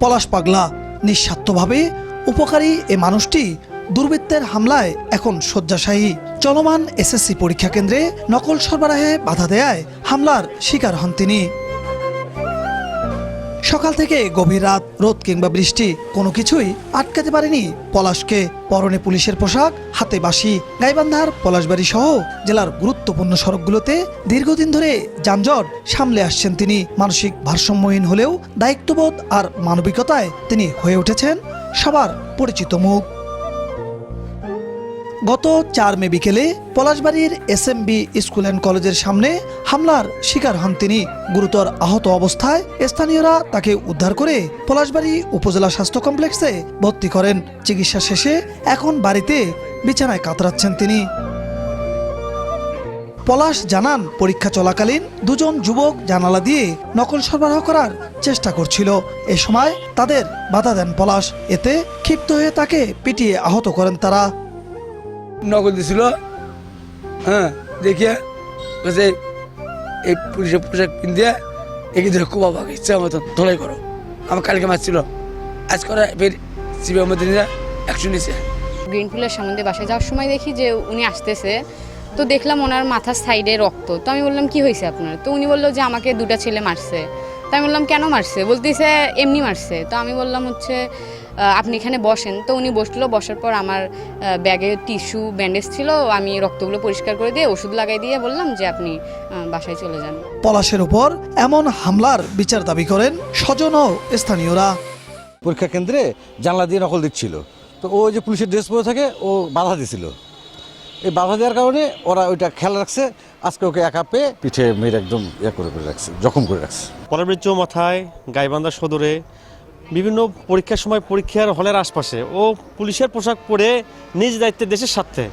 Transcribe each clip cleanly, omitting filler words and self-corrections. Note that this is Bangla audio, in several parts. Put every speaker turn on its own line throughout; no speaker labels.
পলাশ পাগলা। নিঃস্বার্থভাবে উপকারী এ মানুষটি দুর্বৃত্তের হামলায় এখন শয্যাশায়ী। চলমান এসএসসি পরীক্ষা কেন্দ্রে নকল সরবরাহে বাধা দেয়ায় হামলার শিকার হন তিনি। সকাল থেকে গভীর রাত, রোদ কিংবা বৃষ্টি কোনো কিছুই আটকাতে পারেনি পলাশকে। পরনে পুলিশের পোশাক, হাতে বাঁশি, গাইবান্ধার পলাশবাড়ি সহ জেলার গুরুত্বপূর্ণ সড়কগুলোতে দীর্ঘদিন ধরে যানজট সামলে আসছেন তিনি। মানসিক ভারসাম্যহীন হলেও দায়িত্ববোধ আর মানবিকতায় তিনি হয়ে উঠেছেন সবার পরিচিত মুখ। গত 4 মে বিকেলে পলাশবাড়ির এসএমবি স্কুল অ্যান্ড কলেজের সামনে হামলার শিকার হন তিনি। গুরুতর আহত অবস্থায় স্থানীয়রা তাকে উদ্ধার করে পলাশবাড়ি উপজেলা স্বাস্থ্য কমপ্লেক্সে ভর্তি করেন। চিকিৎসা শেষে এখন বাড়িতে বিছানায় কাতরাচ্ছেন তিনি। পলাশ জানান, পরীক্ষা চলাকালীন দুজন যুবক জানালা দিয়ে নকল সরবরাহ করার চেষ্টা করছিল। এ সময় তাদের বাধা দেন পলাশ। এতে ক্ষিপ্ত হয়ে তাকে পিটিয়ে আহত করেন তারা।
নকল দিছিল, দেখিয়া এই পুলিশের পোশাক পিন্ধিয়া এগিয়ে ধরে খুব অবাক, ইচ্ছা মতন ধলাই করো। আমার কালকে মারছিল, আজ করে ফের সিবিআই মধ্যে অ্যাকশন নিছে।
গ্রিন ফিল্ডের সামনে বাসায় যাওয়ার সময় দেখি যে উনি আসতেছে, তো দেখলাম ওনার মাথার সাইডে রক্ত। তো আমি বললাম কি হয়েছে আপনার? তো উনি বললো যে আমাকে 2টা ছেলে মারছে। তো আমি বললাম কেন মারছে? বলতেছে এমনি মারছে। তো আমি বললাম হচ্ছে আপনি এখানে বসেন। তো উনি বসলো, বসার পর আমার ব্যাগে টিস্যু, ব্যান্ডেজ ছিল, আমি রক্তগুলো পরিষ্কার করে দিয়ে ওষুধ লাগাই দিয়ে বললাম যে আপনি বাসায় চলে যান।
পলাশের উপর এমন হামলার বিচার দাবি করেন স্বজন ও স্থানীয়রা।
পরীক্ষা কেন্দ্রে জানলা দিয়ে নকল দিচ্ছিল, তো ও যে পুলিশের ড্রেস পরে থাকে ও বাধা দিছিল। এই বাধা দেওয়ার কারণে ওরা ওইটা খেয়াল রাখছে। আজকে ওকে একা পেয়ে পিঠে মেয়ের একদম করে রাখছে, জখম করে রাখছে।
পলাশবাড়ি চৌমাথায়, গাইবান্ধা সদরে বিভিন্ন পরীক্ষার সময় পরীক্ষার হলের আশপাশে ও পুলিশের পোশাক পরে নিজ দায়িত্বে দেশের স্বার্থে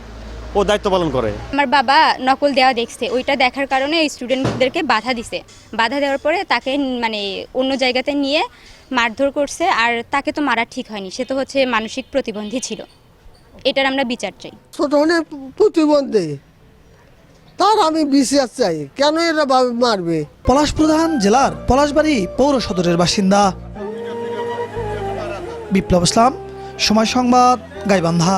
ও দায়িত্ব পালন করে।
আমার বাবা নকল দেওয়া দেখছে, ওইটা দেখার কারণে স্টুডেন্টদেরকে বাধা দিছে। বাধা দেওয়ার পরে তাকে অন্য জায়গাতে নিয়ে মারধর করছে। আর তাকে তো মারা ঠিক হয়নি, সে তো হচ্ছে মানসিক প্রতিবন্ধী ছিল। এটার আমরা বিচার চাই।
ছোট প্রতিবন্ধী, তার আমি বিচার চাই। কেন এরা মারবে?
পলাশ প্রধান জেলার পলাশবাড়ি পৌর সদরের বাসিন্দা। বিপ্লব ইসলাম, সময় সংবাদ, গাইবান্ধা।